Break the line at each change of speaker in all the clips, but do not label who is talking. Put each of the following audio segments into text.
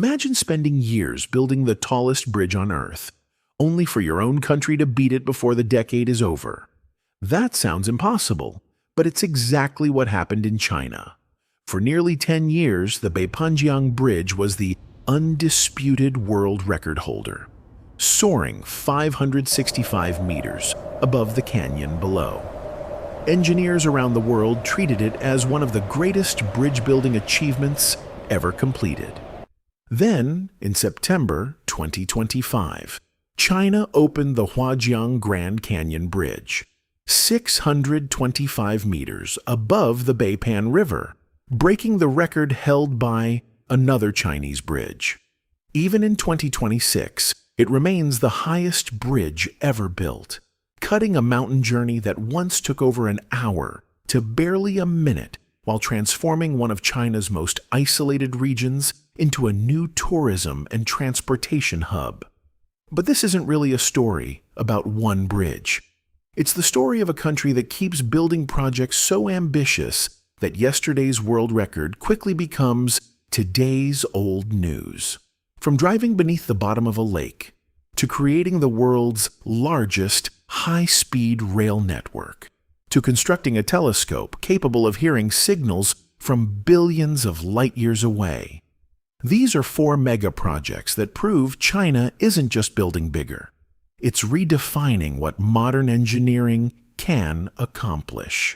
Imagine spending years building the tallest bridge on Earth, only for your own country to beat it before the decade is over. That sounds impossible, but it's exactly what happened in China. For nearly 10 years, the Beipanjiang Bridge was the undisputed world record holder, soaring 565 meters above the canyon below. Engineers around the world treated it as one of the greatest bridge-building achievements ever completed. Then, in September 2025, China opened the Huajiang Grand Canyon Bridge, 625 meters above the Beipan River, breaking the record held by another Chinese bridge. Even in 2026, it remains the highest bridge ever built, cutting a mountain journey that once took over an hour to barely a minute, while transforming one of China's most isolated regions into a new tourism and transportation hub. But this isn't really a story about one bridge. It's the story of a country that keeps building projects so ambitious that yesterday's world record quickly becomes today's old news. From driving beneath the bottom of a lake to creating the world's largest high-speed rail network, to constructing a telescope capable of hearing signals from billions of light-years away. These are 4 mega projects that prove China isn't just building bigger. It's redefining what modern engineering can accomplish.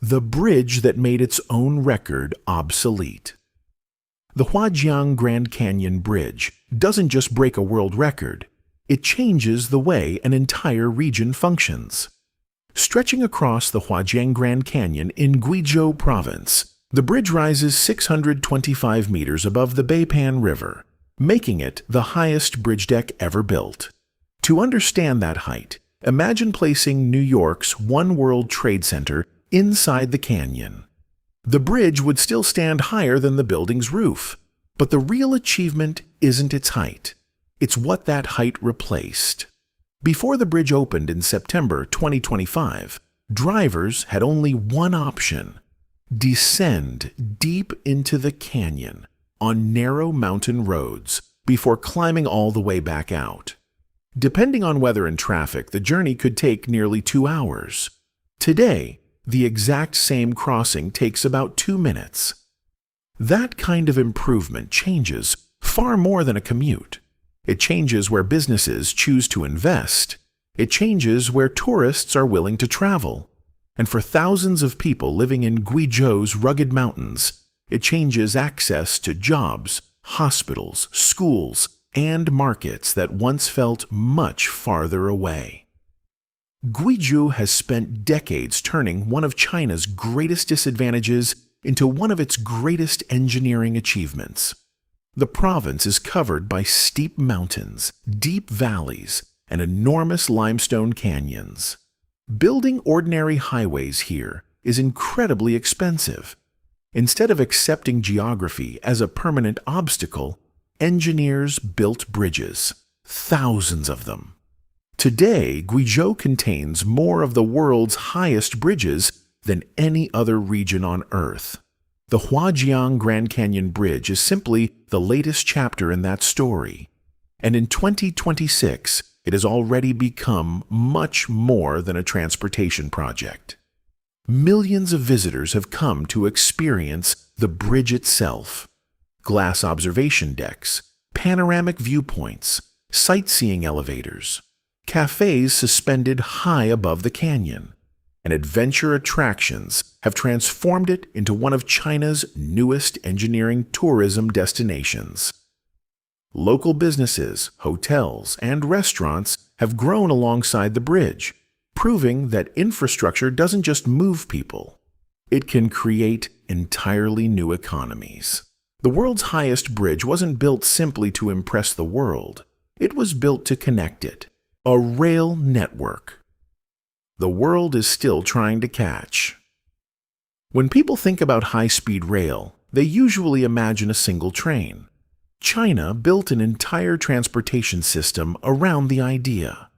The bridge that made its own record obsolete. The Huajiang Grand Canyon Bridge doesn't just break a world record, it changes the way an entire region functions. Stretching across the Huajiang Grand Canyon in Guizhou Province, the bridge rises 625 meters above the Beipan River, making it the highest bridge deck ever built. To understand that height, imagine placing New York's One World Trade Center inside the canyon. The bridge would still stand higher than the building's roof, but the real achievement isn't its height. It's what that height replaced. Before the bridge opened in September 2025, drivers had only one option: descend deep into the canyon on narrow mountain roads before climbing all the way back out. Depending on weather and traffic, the journey could take nearly 2 hours. Today, the exact same crossing takes about 2 minutes. That kind of improvement changes far more than a commute. It changes where businesses choose to invest. It changes where tourists are willing to travel. And for thousands of people living in Guizhou's rugged mountains, it changes access to jobs, hospitals, schools, and markets that once felt much farther away. Guizhou has spent decades turning one of China's greatest disadvantages into one of its greatest engineering achievements. The province is covered by steep mountains, deep valleys, and enormous limestone canyons. Building ordinary highways here is incredibly expensive. Instead of accepting geography as a permanent obstacle, engineers built bridges, thousands of them. Today, Guizhou contains more of the world's highest bridges than any other region on Earth. The Huajiang Grand Canyon Bridge is simply the latest chapter in that story. And in 2026, it has already become much more than a transportation project. Millions of visitors have come to experience the bridge itself. Glass observation decks, panoramic viewpoints, sightseeing elevators, cafes suspended high above the canyon, and adventure attractions have transformed it into one of China's newest engineering tourism destinations. Local businesses, hotels, and restaurants have grown alongside the bridge, proving that infrastructure doesn't just move people. It can create entirely new economies. The world's highest bridge wasn't built simply to impress the world. It was built to connect it. A rail network. The world is still trying to catch. When people think about high-speed rail, they usually imagine a single train. China built an entire transportation system around the idea.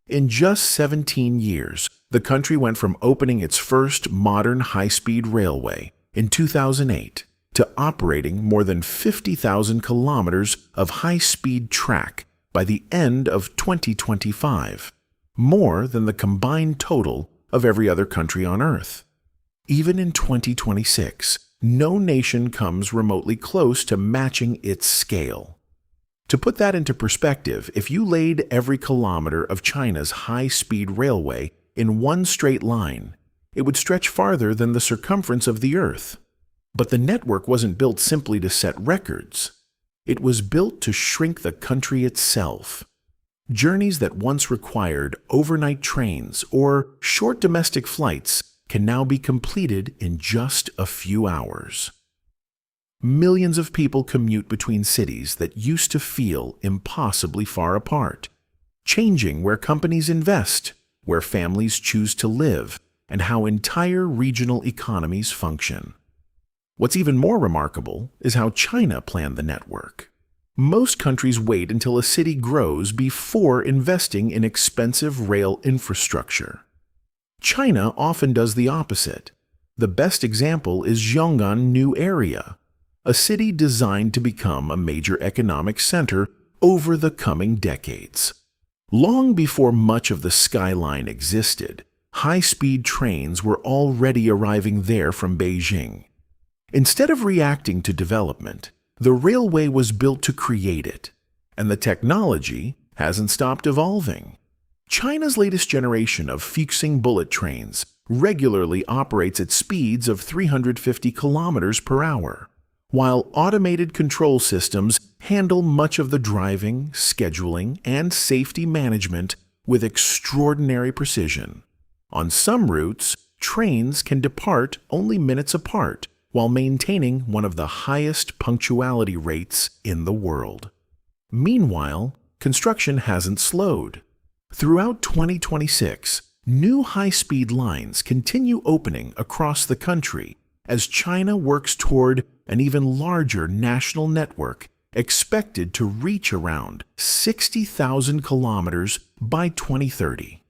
In just 17 years, the country went from opening its first modern high-speed railway in 2008 to operating more than 50,000 kilometers of high-speed track by the end of 2025, more than the combined total of every other country on Earth. Even in 2026, no nation comes remotely close to matching its scale. To put that into perspective, if you laid every kilometer of China's high-speed railway in one straight line, it would stretch farther than the circumference of the Earth. But the network wasn't built simply to set records. It was built to shrink the country itself. Journeys that once required overnight trains or short domestic flights can now be completed in just a few hours. Millions of people commute between cities that used to feel impossibly far apart, changing where companies invest, where families choose to live, and how entire regional economies function. What's even more remarkable is how China planned the network. Most countries wait until a city grows before investing in expensive rail infrastructure. China often does the opposite. The best example is Yong'an New Area, a city designed to become a major economic center over the coming decades. Long before much of the skyline existed, high-speed trains were already arriving there from Beijing. Instead of reacting to development, the railway was built to create it, and the technology hasn't stopped evolving. China's latest generation of Fuxing bullet trains regularly operates at speeds of 350 kilometers per hour, while automated control systems handle much of the driving, scheduling, and safety management with extraordinary precision. On some routes, trains can depart only minutes apart while maintaining one of the highest punctuality rates in the world. Meanwhile, construction hasn't slowed. Throughout 2026, new high-speed lines continue opening across the country as China works toward an even larger national network expected to reach around 60,000 kilometers by 2030.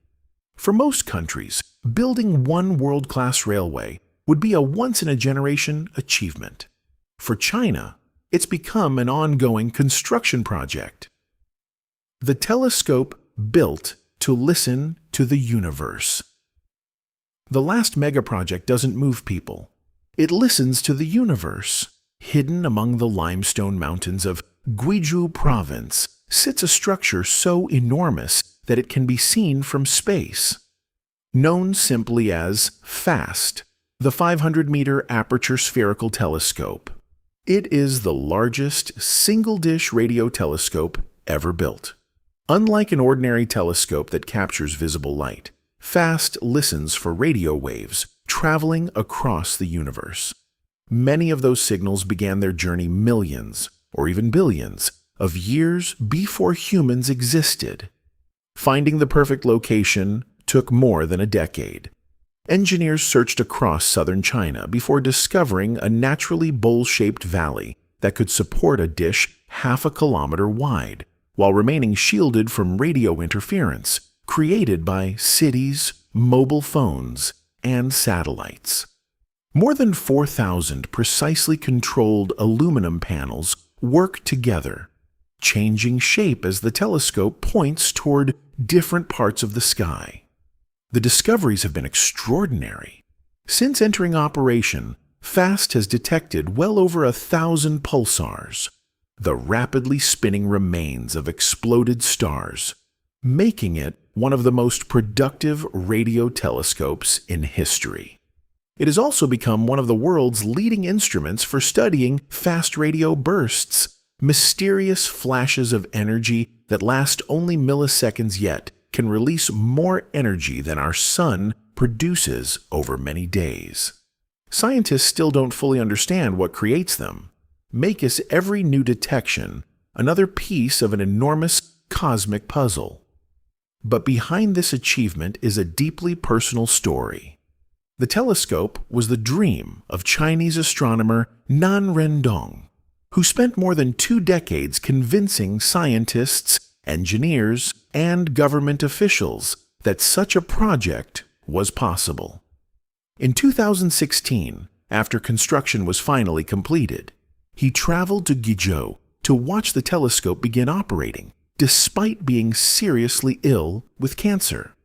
For most countries, building one world-class railway would be a once-in-a-generation achievement. For China, it's become an ongoing construction project. The telescope built to listen to the universe. The last megaproject doesn't move people. It listens to the universe. Hidden among the limestone mountains of Guizhou province sits a structure so enormous that it can be seen from space. Known simply as FAST, the 500-meter aperture spherical telescope. It is the largest single-dish radio telescope ever built. Unlike an ordinary telescope that captures visible light, FAST listens for radio waves traveling across the universe. Many of those signals began their journey millions, or even billions, of years before humans existed. Finding the perfect location took more than a decade. Engineers searched across southern China before discovering a naturally bowl-shaped valley that could support a dish half a kilometer wide, while remaining shielded from radio interference created by cities, mobile phones, and satellites. More than 4,000 precisely controlled aluminum panels work together, changing shape as the telescope points toward different parts of the sky. The discoveries have been extraordinary. Since entering operation, FAST has detected well over 1,000 pulsars, the rapidly spinning remains of exploded stars, making it one of the most productive radio telescopes in history. It has also become one of the world's leading instruments for studying fast radio bursts, mysterious flashes of energy that last only milliseconds yet can release more energy than our sun produces over many days. Scientists still don't fully understand what creates them. Make us every new detection another piece of an enormous cosmic puzzle. But behind this achievement is a deeply personal story. The telescope was the dream of Chinese astronomer Nan Rendong, who spent more than 2 decades convincing scientists, engineers, and government officials that such a project was possible. In 2016, after construction was finally completed. He traveled to Guizhou to watch the telescope begin operating, despite being seriously ill with cancer.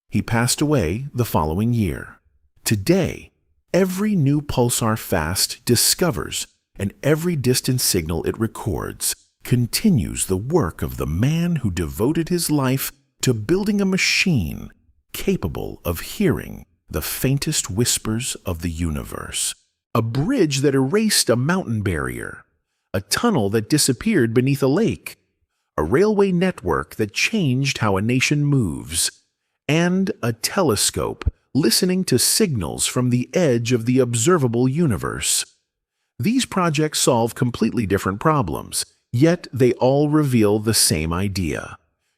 He passed away the following year. Today, every new pulsar fast discovers and every distant signal it records continues the work of the man who devoted his life to building a machine capable of hearing the faintest whispers of the universe. A bridge that erased a mountain barrier, a tunnel that disappeared beneath a lake, a railway network that changed how a nation moves, and a telescope listening to signals from the edge of the observable universe. These projects solve completely different problems, yet they all reveal the same idea.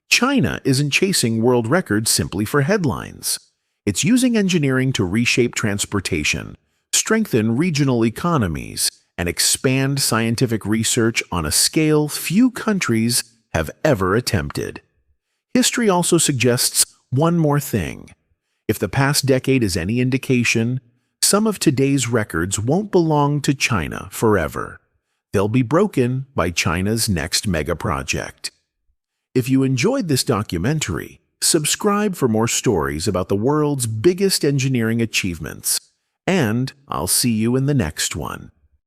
China isn't chasing world records simply for headlines. It's using engineering to reshape transportation, strengthen regional economies, and expand scientific research on a scale few countries have ever attempted. History also suggests one more thing. If the past decade is any indication, some of today's records won't belong to China forever. They'll be broken by China's next mega project. If you enjoyed this documentary, subscribe for more stories about the world's biggest engineering achievements, and I'll see you in the next one.